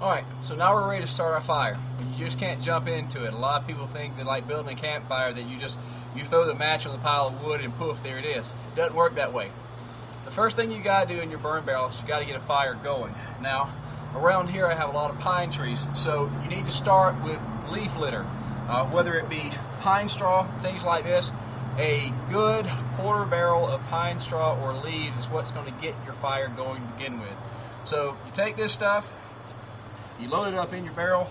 Alright, so now we're ready to start our fire. You just can't jump into it. A lot of people think that like building a campfire that you throw the match on the pile of wood and poof, there it is. It doesn't work that way. The first thing you got to do in your burn barrel is you got to get a fire going. Now, around here I have a lot of pine trees, so you need to start with leaf litter. Whether it be pine straw, things like this, a good quarter barrel of pine straw or leaves is what's going to get your fire going to begin with. So you take this stuff, you load it up in your barrel,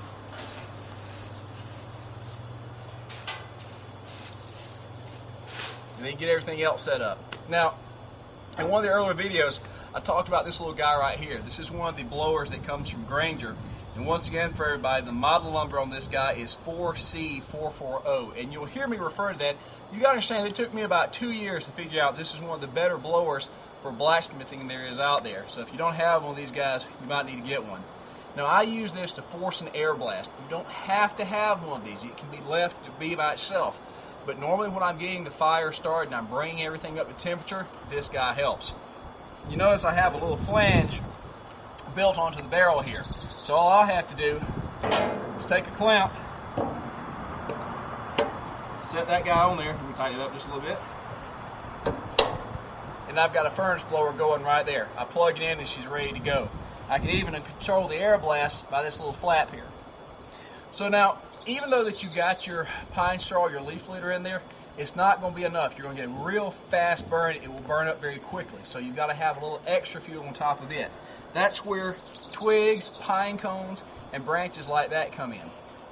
and then you get everything else set up. Now, in one of the earlier videos, I talked about this little guy right here. This is one of the blowers that comes from Granger. And once again, for everybody, the model number on this guy is 4C440. And you'll hear me refer to that. You got to understand, it took me about 2 years to figure out this is one of the better blowers for blacksmithing there is out there. So if you don't have one of these guys, you might need to get one. Now, I use this to force an air blast. You don't have to have one of these. It can be left to be by itself. But normally when I'm getting the fire started and I'm bringing everything up to temperature, this guy helps. You notice I have a little flange built onto the barrel here. So all I have to do is take a clamp, set that guy on there, let me tighten it up just a little bit, and I've got a furnace blower going right there. I plug it in and she's ready to go. I can even control the air blast by this little flap here. So now, even though that you got your pine straw, your leaf litter in there, it's not going to be enough. You're going to get a real fast burn. It will burn up very quickly. So you've got to have a little extra fuel on top of it. That's where twigs, pine cones, and branches like that come in.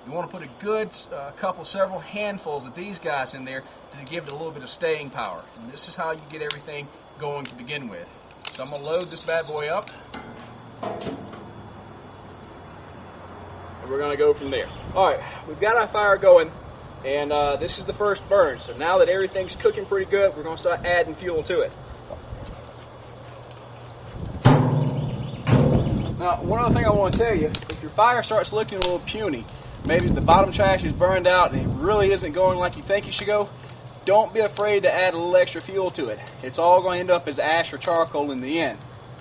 You want to put a good several handfuls of these guys in there to give it a little bit of staying power. And this is how you get everything going to begin with. So I'm going to load this bad boy up. And we're going to go from there. Alright, we've got our fire going, and this is the first burn. So now that everything's cooking pretty good, we're going to start adding fuel to it. Now, one other thing I want to tell you, if your fire starts looking a little puny, maybe the bottom trash is burned out and it really isn't going like you think it should go, don't be afraid to add a little extra fuel to it. It's all going to end up as ash or charcoal in the end.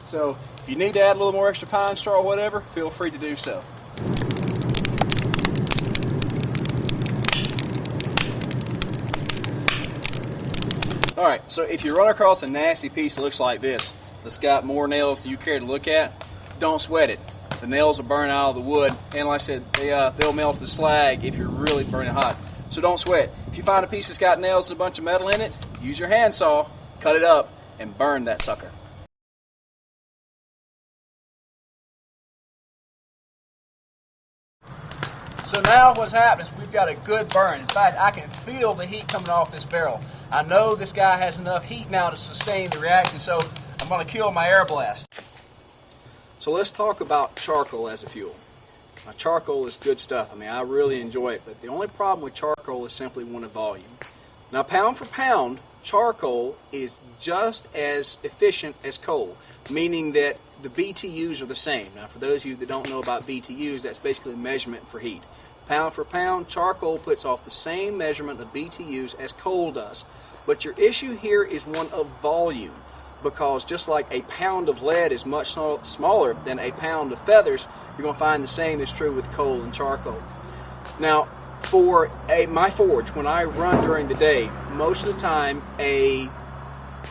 So if you need to add a little more extra pine straw or whatever, feel free to do so. Alright, so if you run across a nasty piece that looks like this, that's got more nails than you care to look at, don't sweat it. The nails will burn out of the wood, and like I said, they'll melt the slag if you're really burning hot. So don't sweat. If you find a piece that's got nails and a bunch of metal in it, use your handsaw, cut it up, and burn that sucker. So now what's happening is we've got a good burn. In fact, I can feel the heat coming off this barrel. I know this guy has enough heat now to sustain the reaction, so I'm going to kill my air blast. So let's talk about charcoal as a fuel. Now, charcoal is good stuff. I mean, I really enjoy it, but the only problem with charcoal is simply one of volume. Now, pound for pound, charcoal is just as efficient as coal, meaning that the BTUs are the same. Now, for those of you that don't know about BTUs, that's basically a measurement for heat. Pound for pound, charcoal puts off the same measurement of BTUs as coal does. But your issue here is one of volume, because just like a pound of lead is much smaller than a pound of feathers, you're going to find the same is true with coal and charcoal. Now, for my forge, when I run during the day, most of the time a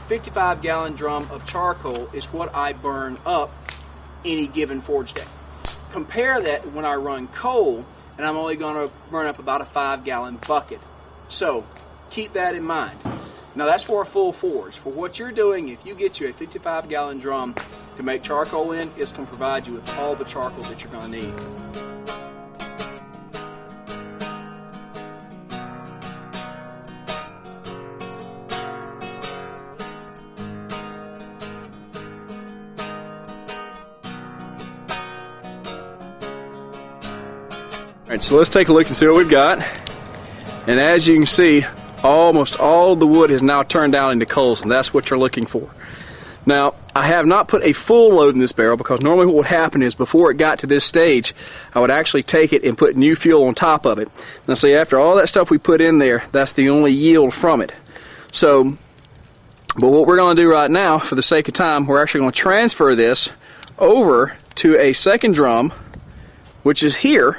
55-gallon drum of charcoal is what I burn up any given forge day. Compare that when I run coal, and I'm only going to burn up about a 5-gallon bucket. So keep that in mind. Now that's for a full forge. For what you're doing, if you get you a 55-gallon drum to make charcoal in, it's going to provide you with all the charcoal that you're going to need. Alright, so let's take a look and see what we've got. And as you can see, almost all the wood has now turned down into coals, and that's what you're looking for. Now, I have not put a full load in this barrel, because normally what would happen is before it got to this stage, I would actually take it and put new fuel on top of it. Now see, after all that stuff we put in there, that's the only yield from it. So, but what we're going to do right now, for the sake of time, we're actually going to transfer this over to a second drum which is here.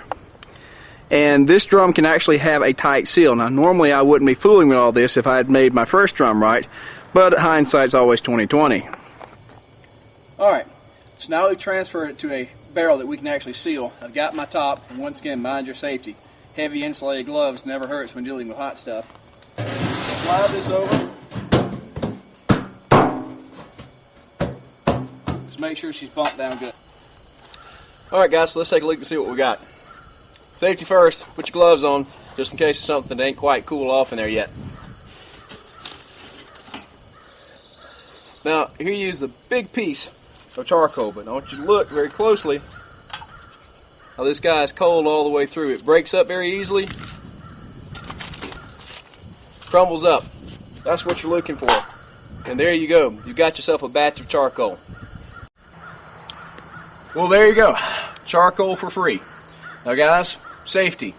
And this drum can actually have a tight seal. Now normally I wouldn't be fooling with all this if I had made my first drum right, but hindsight's always 20/20. Alright, so now we've transferred it to a barrel that we can actually seal. I've got my top, and once again, mind your safety. Heavy insulated gloves never hurts when dealing with hot stuff. Slide this over. Just make sure she's bumped down good. Alright guys, so let's take a look to see what we got. Safety first, put your gloves on, just in case it's something that ain't quite cool off in there yet. Now, here you use the big piece of charcoal, but I want you to look very closely how this guy is cold all the way through. It breaks up very easily, crumbles up. That's what you're looking for. And there you go, you've got yourself a batch of charcoal. Well, there you go, charcoal for free. Now guys, safety.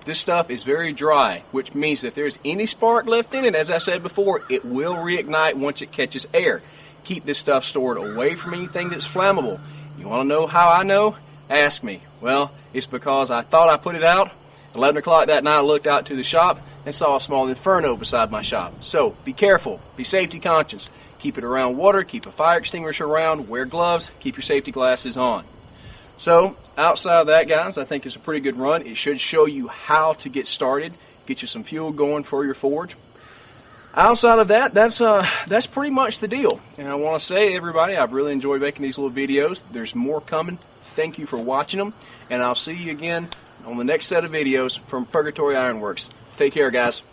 This stuff is very dry, which means if there's any spark left in it, as I said before, it will reignite once it catches air. Keep this stuff stored away from anything that's flammable. You want to know how I know? Ask me. Well, it's because I thought I put it out. 11 o'clock that night I looked out to the shop and saw a small inferno beside my shop. So be careful, be safety conscious. Keep it around water, keep a fire extinguisher around, wear gloves, keep your safety glasses on. So, outside of that, guys, I think it's a pretty good run. It should show you how to get started, get you some fuel going for your forge. Outside of that, that's pretty much the deal. And I want to say, everybody, I've really enjoyed making these little videos. There's more coming. Thank you for watching them, and I'll see you again on the next set of videos from Purgatory Ironworks. Take care, guys.